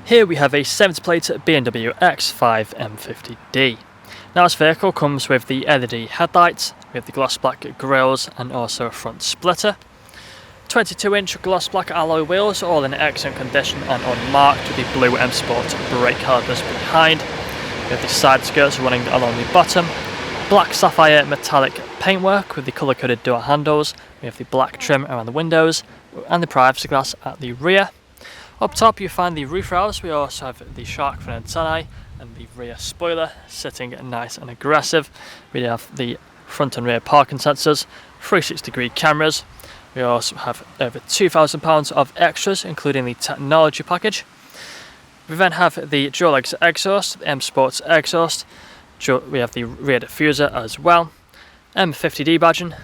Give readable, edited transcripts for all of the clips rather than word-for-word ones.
Here we have a 70 plate BMW X5 M50D. Now this vehicle comes with the LED headlights, with the gloss black grills and also a front splitter. 22-inch gloss black alloy wheels, all in excellent condition and unmarked, with the blue M Sport brake calipers behind. We have the side skirts running along the bottom. Black sapphire metallic paintwork with the colour coded door handles. We have the black trim around the windows and the privacy glass at the rear. Up top you find the roof rails. We also have the shark fin antennae and the rear spoiler sitting nice and aggressive. We have the front and rear parking sensors, 360-degree cameras. We also have over £2,000 of extras, including the technology package. We then have the dual exhaust, the M Sports exhaust. We have the rear diffuser as well. M50D badging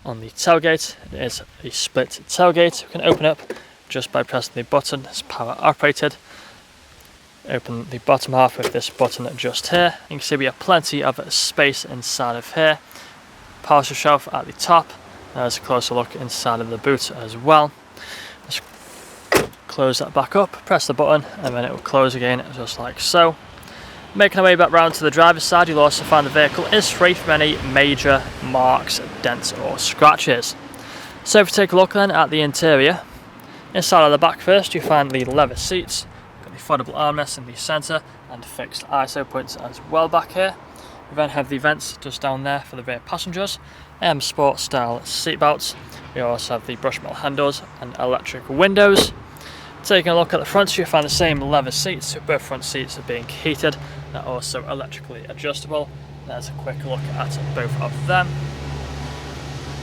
on the tailgate. It is a split tailgate. We can open up just by pressing the button. It's power operated. Open the bottom half with this button just here. You can see we have plenty of space inside of here. Parcel shelf at the top. There's a closer look inside of the boot as well. Let's close that back up, press the button, and then it will close again just like so. Making our way back round to the driver's side, you'll also find the vehicle is free from any major marks, dents or scratches. So if we take a look then at the interior, inside of the back first you find the leather seats, got the foldable armrests in the centre and fixed ISO points as well back here. We then have the vents just down there for the rear passengers, M Sport style seat belts. We also have the brush metal handles and electric windows. Taking a look at the front, you find the same leather seats. Both front seats are being heated. They're also electrically adjustable. There's a quick look at both of them.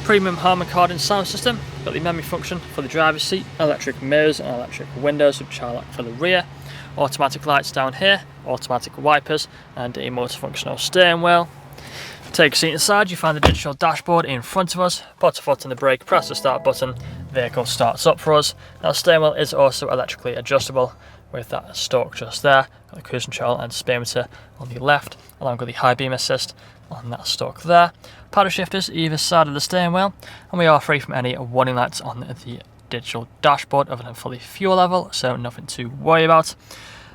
Premium Harman Kardon sound system. Got the memory function for the driver's seat, electric mirrors and electric windows, which are for the rear. Automatic lights down here, automatic wipers and a multifunctional steering wheel. Take a seat inside, you find the digital dashboard in front of us. Put a foot on the brake, press the start button, vehicle starts up for us. Now the steering wheel is also electrically adjustable with that stalk just there. Got the cruise control and speedometer on the left, along with the high beam assist on that stalk there. Paddle shifters either side of the steering wheel, and we are free from any warning lights on the digital dashboard other than for the fuel level, so nothing to worry about.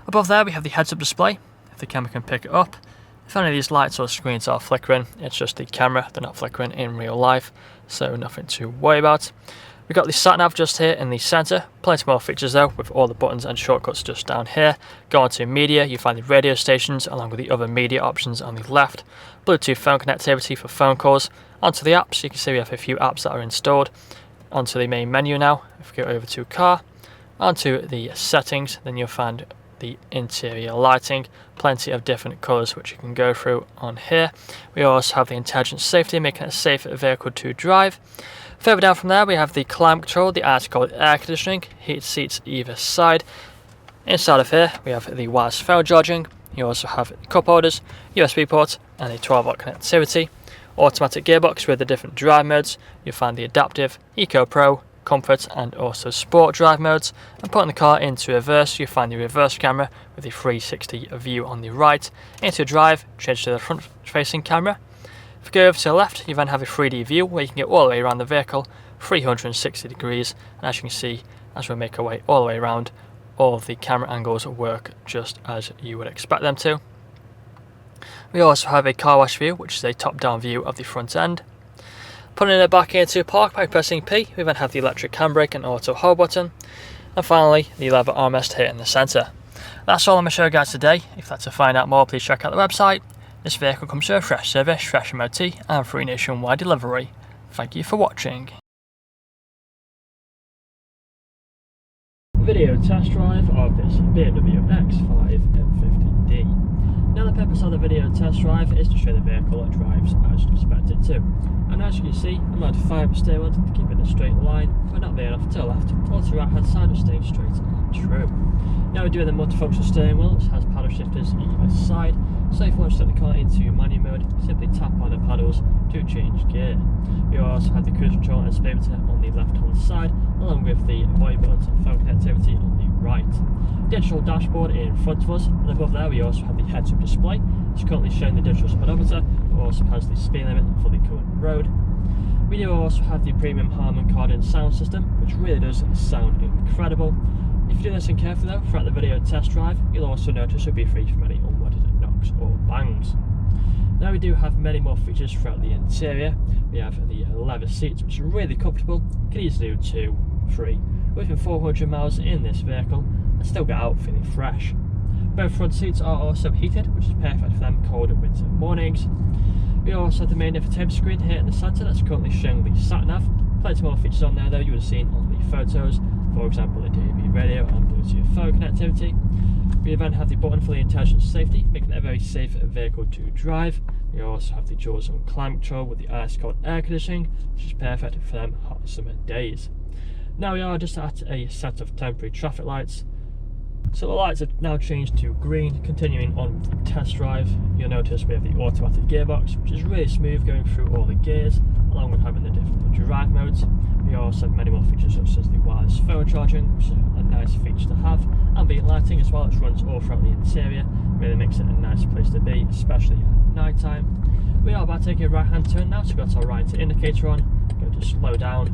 Above there we have the heads-up display, if the camera can pick it up. If any of these lights or screens are flickering, it's just the camera, they're not flickering in real life, so nothing to worry about. We've got the sat-nav just here in the centre, plenty more features though, with all the buttons and shortcuts just down here. Go on to media, you find the radio stations along with the other media options on the left. Bluetooth phone connectivity for phone calls. Onto the apps, you can see we have a few apps that are installed. Onto the main menu now, if we go over to car, onto the settings, then you'll find the interior lighting, plenty of different colours which you can go through on here. We also have the intelligent safety, making it a safe vehicle to drive. Further down from there we have the climate control, the air-cooled air conditioning, heated seats either side. Inside of here we have the wireless phone charging. You also have cup holders, USB port and a 12-volt connectivity. Automatic gearbox with the different drive modes. You'll find the adaptive, Eco Pro, Comfort and also Sport drive modes. And putting the car into reverse, you find the reverse camera with the 360 view on the right. Into drive, change to the front facing camera. If you go over to the left, you then have a 3D view where you can get all the way around the vehicle, 360 degrees. And as you can see, as we make our way all the way around, all of the camera angles work just as you would expect them to. We also have a car wash view, which is a top-down view of the front end. Putting it back into park by pressing P, we then have the electric handbrake and auto hold button. And finally, the leather armrest here in the centre. That's all I'm going to show you guys today. If you'd like to find out more, please check out the website. This vehicle comes with a fresh service, fresh MOT and free nationwide delivery. Thank you for watching. Video test drive of this BMW X5 M50D. Now the purpose of the video test drive is to show the vehicle it drives as expected to. And as you can see, I'm modifying the steering wheel to keep it in a straight line, but not veering off to the left or to the right hand side, of staying straight and true. Now we're doing the multifunctional steering wheel, which has paddle shifters either side. So if you want to set the car into manual mode, simply tap on the paddles to change gear. We also have the cruise control and speedometer on the left hand side, along with the volume buttons and phone connectivity on the right. Digital dashboard in front of us, and above there we also have the heads-up display. It's currently showing the digital speedometer, but also has the speed limit for the current road. We do also have the premium Harman Kardon sound system, which really does sound incredible. If you do listen carefully though, throughout the video test drive, you'll also notice you'll be free from any unwanted knocks or bangs. Now we do have many more features throughout the interior. We have the leather seats, which are really comfortable. You can easily do 2, 3, within 400 miles in this vehicle, and still get out feeling fresh. Both front seats are also heated, which is perfect for them cold winter mornings. We also have the main infotainment screen here in the centre that's currently showing the sat-nav. Plenty more features on there though you would have seen on the photos, for example the DAB radio and Bluetooth phone connectivity. We then have the button for the intelligent safety, making it a very safe vehicle to drive. We also have the dual zone climate control with the ice cold air conditioning, which is perfect for them hot summer days. Now we are just at a set of temporary traffic lights. So the lights have now changed to green. Continuing on with the test drive, you'll notice we have the automatic gearbox, which is really smooth going through all the gears, along with having the different drive modes. We also have many more features such as the wireless phone charging, which is a nice feature to have, ambient lighting as well, which runs all throughout the interior. Really makes it a nice place to be, especially at night time. We are about to take a right hand turn now, so we've got our right indicator on, going to slow down,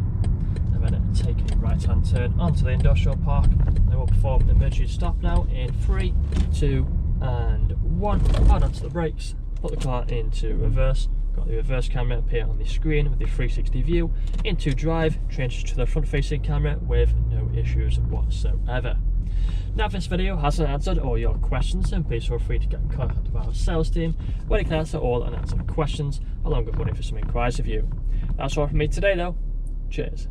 and then take a right hand turn onto the industrial park. Then we'll perform an emergency stop now in 3, 2 and 1. Hard onto the brakes, put the car into reverse. Got the reverse camera appear on the screen with the 360 view. Into drive, changes to the front facing camera with no issues whatsoever. Now if this video hasn't answered all your questions, then please feel free to get in contact with our sales team, where you can answer all unanswered questions along with running for some inquiries of you. That's all from me today though. Cheers.